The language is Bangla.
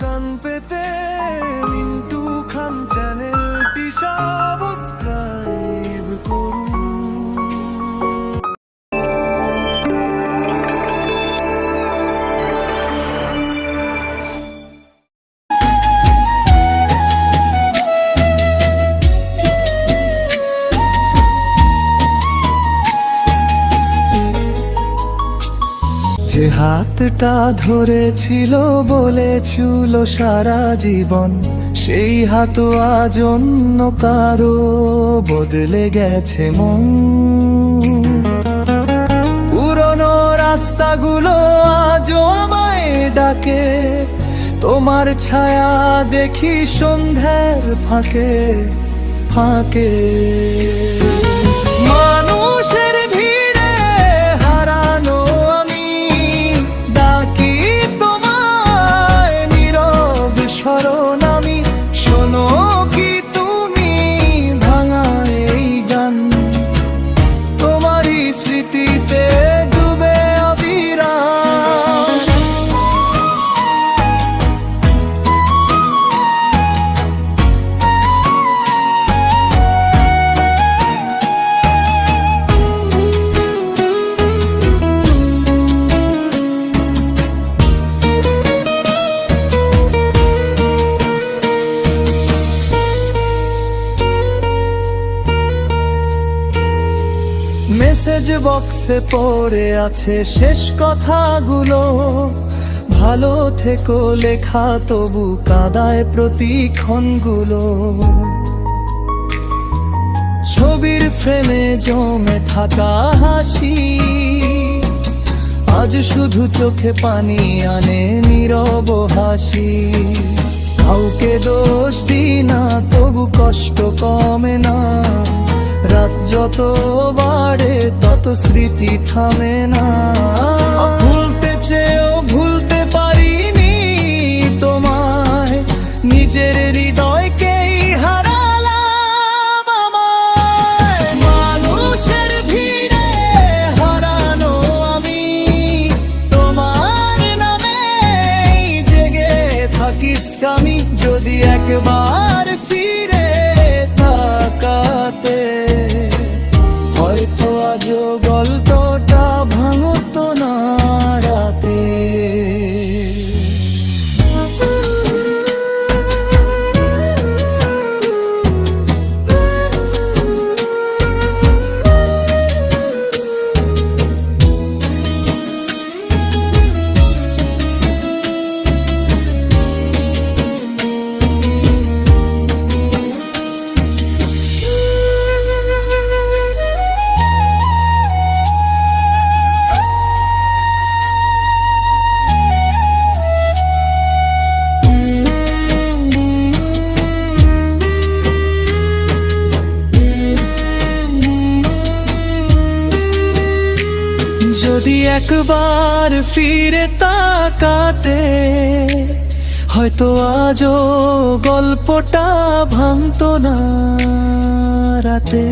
গান পেতে মিন্টু খান চ্যানেলটি সাবস্ক্রাইব করুন। যে হাতটা ধরেছিল বলেছিল সারা জীবন, সেই হাত আজ অন্য কারো বদলে গেছে মন। পুরনো রাস্তাগুলো আজও আমায় ডাকে, তোমার ছায়া দেখি সন্ধ্যার ফাঁকে ফাঁকে। মানুষের ভিড়ে হারানো আমি ডাকি তোমায়, নীরব স্মরণ আমি। শোনো কি তুমি ভাঙা এই গান, তোমারই স্মৃতিতে ডুবে অবিরাম। মেসেজ বক্সে পড়ে আছে শেষ কথাগুলো, ভালো থেকো লেখা তবু কাদায় প্রতিক্ষণগুলো। ছবির ফ্রেমে জমে থাকা হাসি আজ শুধু চোখে পানি আনে নীরব হাসি। কাউকে দোষ দিই না তবু কষ্ট কমে না, রাত যত বাড়ে তত স্মৃতি থামে না। ভুলতে চেয়েও ভুলতে পারিনি তোমায়, নিজের হৃদয়কেই হারালাম আমায়। মানুষের ভিড়ে হারানো আমি তোমার নামে জেগে থাকিস আমি। যদি একবার ফিরে তাকাতে হয়তো আজও গল্পটা ভাঙতো না রাতে। যদি একবার ফিরে তাকাতে হয়তো আজও গল্পটা ভাঙতো না রাতে।